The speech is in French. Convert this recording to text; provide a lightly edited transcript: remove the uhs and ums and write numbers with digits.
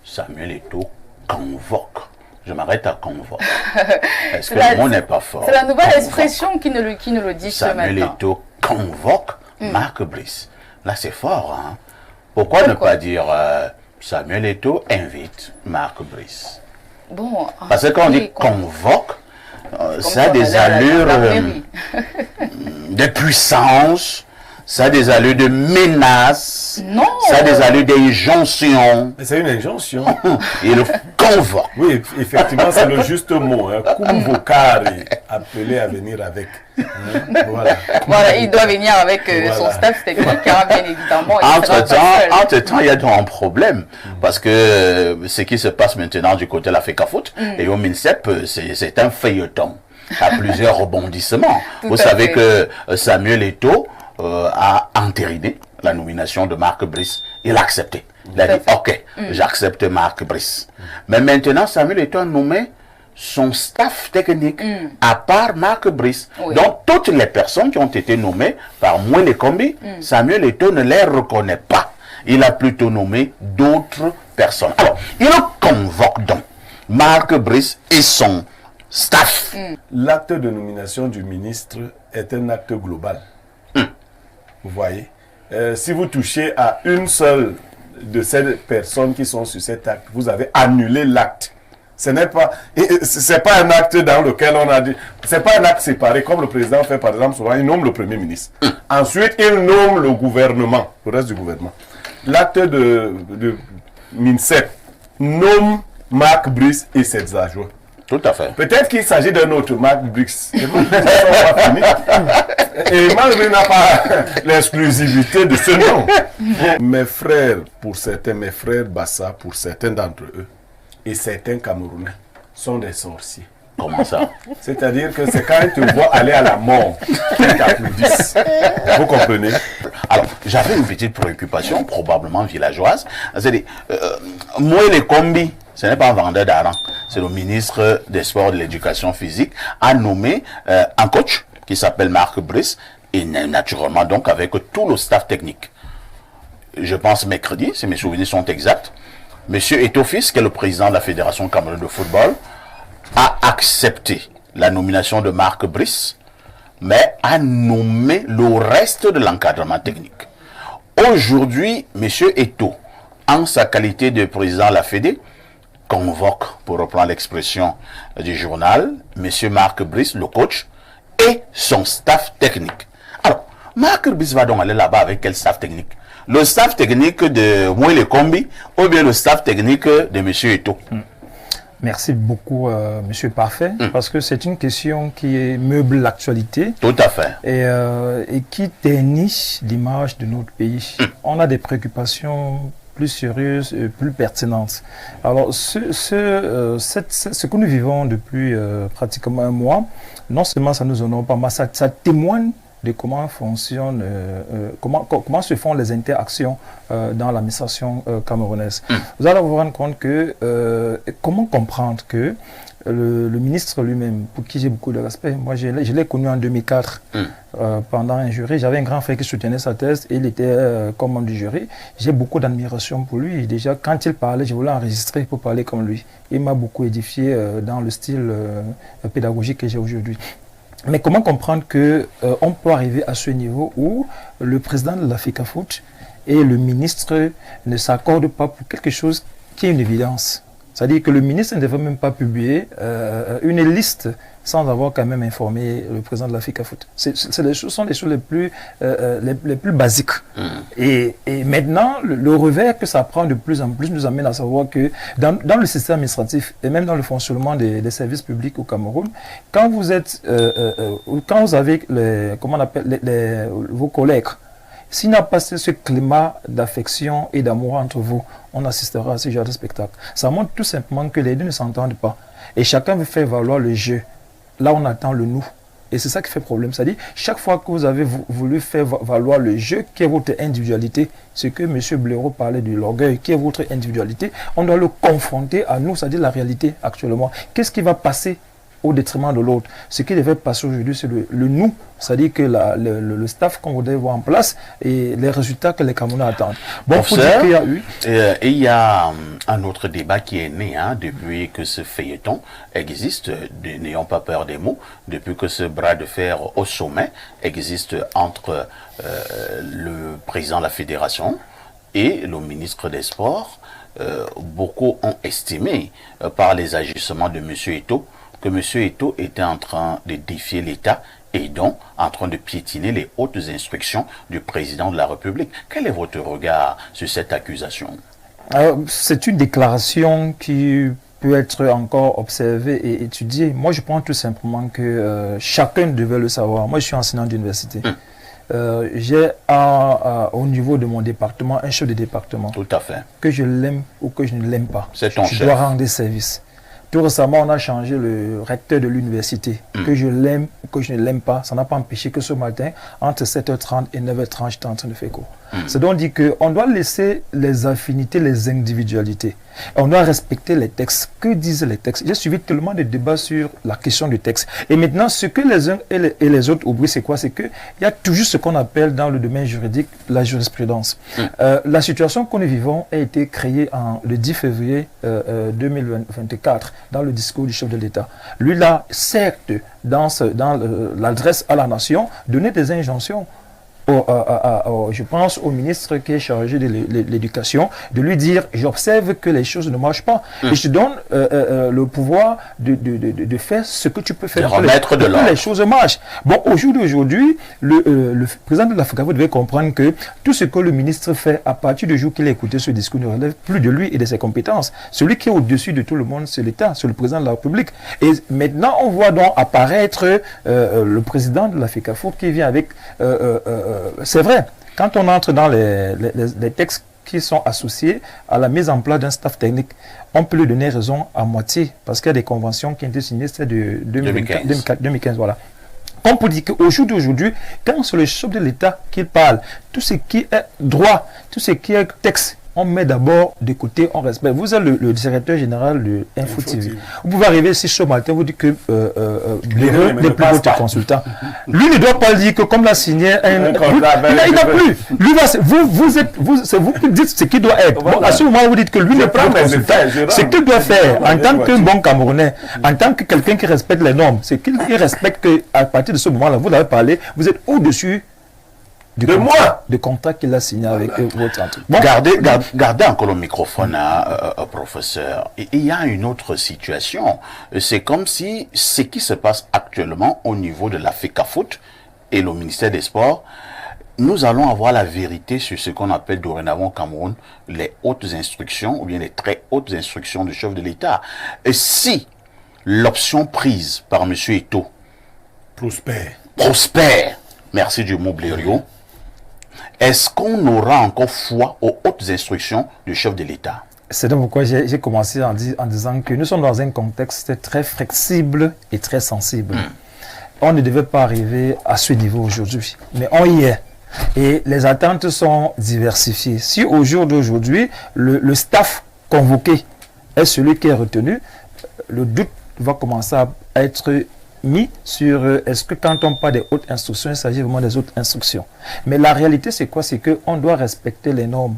Samuel Eto'o convoque. Je m'arrête à convoque. Est-ce que le mot n'est pas fort? C'est la nouvelle expression qui nous le dit ce matin. Samuel Eto'o convoque Marc Brice. Là, c'est fort. Hein? Pourquoi ne pas dire Samuel Eto'o invite Marc Brice? Bon, parce que quand on dit convoque, ça a des allures de puissance, ça a des allures de menace, ça a des allures d'injonction. C'est une injonction. Il le convoque. Oui, effectivement, c'est le juste mot. Hein. Convocare, appelé à venir avec. Voilà, il doit venir avec son staff technique, hein, bien évidemment. Entre-temps, il y a donc un problème. Parce que ce qui se passe maintenant du côté de la FECAFOOT et au MINSEP, c'est un feuilleton à plusieurs rebondissements. Vous savez que Samuel Eto'o a entériné la nomination de Marc Brice. Il a accepté. Il a dit, ok, j'accepte Marc Brice. Mais maintenant, Samuel Eto'o a nommé son staff technique, à part Marc Brice. Donc, toutes les personnes qui ont été nommées par Mwele Kombi, Samuel Eto'o ne les reconnaît pas. Il a plutôt nommé d'autres personnes. Alors, il convoque donc Marc Brice et son staff. L'acte de nomination du ministre est un acte global. Vous voyez, si vous touchez à une seule de ces personnes qui sont sur cet acte, vous avez annulé l'acte. Ce n'est pas, c'est pas un acte dans lequel on a dit, c'est pas un acte séparé comme le président fait par exemple souvent, il nomme le premier ministre. Ensuite, il nomme le gouvernement, le reste du gouvernement. L'acte de MINSEP nomme Marc Brice et ses adjoints. Tout à fait. Peut-être qu'il s'agit d'un autre Marc Brice. Et Marc Brice n'a pas l'exclusivité de ce nom. Mes frères, pour certains, mes frères Bassa, pour certains d'entre eux, et certains Camerounais sont des sorciers. Comment ça? C'est-à-dire que c'est quand ils te voient aller à la mort qu'ils t'applaudissent. Vous comprenez? Alors, j'avais une petite préoccupation, probablement villageoise. C'est-à-dire, Mwele Kombi, ce n'est pas un vendeur d'argent, c'est le ministre des Sports et de l'Éducation physique, a nommé un coach qui s'appelle Marc Brice, et naturellement donc avec tout le staff technique. Je pense mercredi, si mes souvenirs sont exacts, Monsieur Eto'o Fils, qui est le président de la Fédération camerounaise de football, a accepté la nomination de Marc Brice, mais a nommé le reste de l'encadrement technique. Aujourd'hui, Monsieur Eto'o, en sa qualité de président de la Fédé, convoque, pour reprendre l'expression du journal, Monsieur Marc Brice, le coach, et son staff technique. Alors, Marc Brice va donc aller là-bas avec quel staff technique? Le staff technique de Mwele Kombi ou bien le staff technique de M. Eto'o? Merci beaucoup, Monsieur Parfait, parce que c'est une question qui meuble l'actualité. Tout à fait. Et qui ternit l'image de notre pays. On a des préoccupations plus sérieuses et plus pertinentes. Alors, ce que nous vivons depuis pratiquement un mois, non seulement ça nous honore pas, mais ça témoigne de comment fonctionne, comment se font les interactions dans l'administration camerounaise. Vous allez vous rendre compte que, comment comprendre que le ministre lui-même, pour qui j'ai beaucoup de respect, moi je l'ai connu en 2004 pendant un jury, j'avais un grand frère qui soutenait sa thèse et il était comme membre du jury. J'ai beaucoup d'admiration pour lui et déjà quand il parlait, je voulais enregistrer pour parler comme lui. Il m'a beaucoup édifié dans le style pédagogique que j'ai aujourd'hui. Mais comment comprendre qu'on peut arriver à ce niveau où le président de la FECAFOOT et le ministre ne s'accordent pas pour quelque chose qui est une évidence? C'est-à-dire que le ministre ne devrait même pas publier une liste sans avoir quand même informé le président de la FECAFOOT. Ce sont les choses les plus basiques. Et maintenant, le revers que ça prend de plus en plus nous amène à savoir que dans le système administratif et même dans le fonctionnement des services publics au Cameroun, quand vous êtes, quand vous avez vos collègues, s'il n'y a pas ce climat d'affection et d'amour entre vous, on assistera à ce genre de spectacle. Ça montre tout simplement que les deux ne s'entendent pas. Et chacun veut faire valoir le jeu. Là, on attend le nous. Et c'est ça qui fait problème. C'est-à-dire, chaque fois que vous avez voulu faire valoir le jeu, qui est votre individualité, ce que M. Blaireau parlait de l'orgueil, qui est votre individualité, on doit le confronter à nous, c'est-à-dire la réalité actuellement. Qu'est-ce qui va passer au détriment de l'autre. Ce qui devait passer aujourd'hui, c'est le nous, c'est-à-dire que le staff qu'on voudrait voir en place et les résultats que les Camerounais attendent. Bon, faut dire qu'il y a eu... Et il y a un autre débat qui est né depuis que ce feuilleton existe, n'ayons pas peur des mots, depuis que ce bras de fer au sommet existe entre le président de la fédération et le ministre des Sports. Beaucoup ont estimé par les agissements de M. Eto'o que M. Eto'o était en train de défier l'État et donc en train de piétiner les hautes instructions du président de la République. Quel est votre regard sur cette accusation? C'est une déclaration qui peut être encore observée et étudiée. Moi, je pense tout simplement que chacun devait le savoir. Moi, je suis enseignant d'université. J'ai au niveau de mon département un chef de département. Tout à fait. Que je l'aime ou que je ne l'aime pas. C'est ton chef. Je dois rendre des services. Tout récemment, on a changé le recteur de l'université. Que je l'aime ou que je ne l'aime pas, ça n'a pas empêché que ce matin, entre 7h30 et 9h30, j'étais en train de faire cours. C'est donc dit qu'on doit laisser les affinités, les individualités. On doit respecter les textes. Que disent les textes? J'ai suivi tellement de débats sur la question du texte. Et maintenant, ce que les uns et les autres oublient, c'est quoi? C'est qu'il y a toujours ce qu'on appelle dans le domaine juridique la jurisprudence. La situation que nous vivons a été créée le 10 février 2024 dans le discours du chef de l'État. Lui, là, certes, dans l'adresse à la nation, donner des injonctions. Je pense au ministre qui est chargé de l'éducation, de lui dire, j'observe que les choses ne marchent pas. Et je te donne le pouvoir de faire ce que tu peux faire pour que les choses marchent. Bon, au jour d'aujourd'hui, le président de la FECAFOOT devait comprendre que tout ce que le ministre fait, à partir du jour qu'il a écouté ce discours, ne relève plus de lui et de ses compétences. Celui qui est au-dessus de tout le monde, c'est l'État, c'est le président de la République. Et maintenant, on voit donc apparaître le président de la FECAFOOT qui vient avec... c'est vrai, quand on entre dans les textes qui sont associés à la mise en place d'un staff technique, on peut lui donner raison à moitié, parce qu'il y a des conventions qui ont été signées, c'est de 2015, voilà. On peut dire qu'au jour d'aujourd'hui, quand c'est le chef de l'État qui parle, tout ce qui est droit, tout ce qui est texte, on met d'abord de côté, on respecte. Vous êtes le directeur général de Info TV. Vous pouvez arriver ici ce matin, vous dites que l'heureux n'est plus votre consultant. Lui ne doit pas dire que comme l'a signé un contrat, il n'a plus. Lui, c'est vous qui dites ce qu'il doit être. Bon, à ce moment, vous dites que lui n'est pas votre consultant. Ce qu'il doit faire en tant qu'un bon Camerounais, en tant que quelqu'un qui respecte les normes, c'est qu'il respecte qu'à partir de ce moment-là, vous l'avez parlé, vous êtes au-dessus de contrat qu'il a signé avec votre entreprise. Bon. Gardez encore le microphone, professeur. Et il y a une autre situation. C'est comme si ce qui se passe actuellement au niveau de la FECAFOOT et le ministère des Sports, nous allons avoir la vérité sur ce qu'on appelle dorénavant au Cameroun les hautes instructions ou bien les très hautes instructions du chef de l'État. Et si l'option prise par M. Eto'o prospère, merci du mot Blériot, est-ce qu'on aura encore foi aux hautes instructions du chef de l'État? C'est donc pourquoi j'ai commencé en disant que nous sommes dans un contexte très flexible et très sensible. On ne devait pas arriver à ce niveau aujourd'hui, mais on y est. Et les attentes sont diversifiées. Si au jour d'aujourd'hui, le staff convoqué est celui qui est retenu, le doute va commencer à être mis sur est-ce que quand on parle des hautes instructions, il s'agit vraiment des hautes instructions. Mais la réalité, c'est quoi? C'est qu'on doit respecter les normes.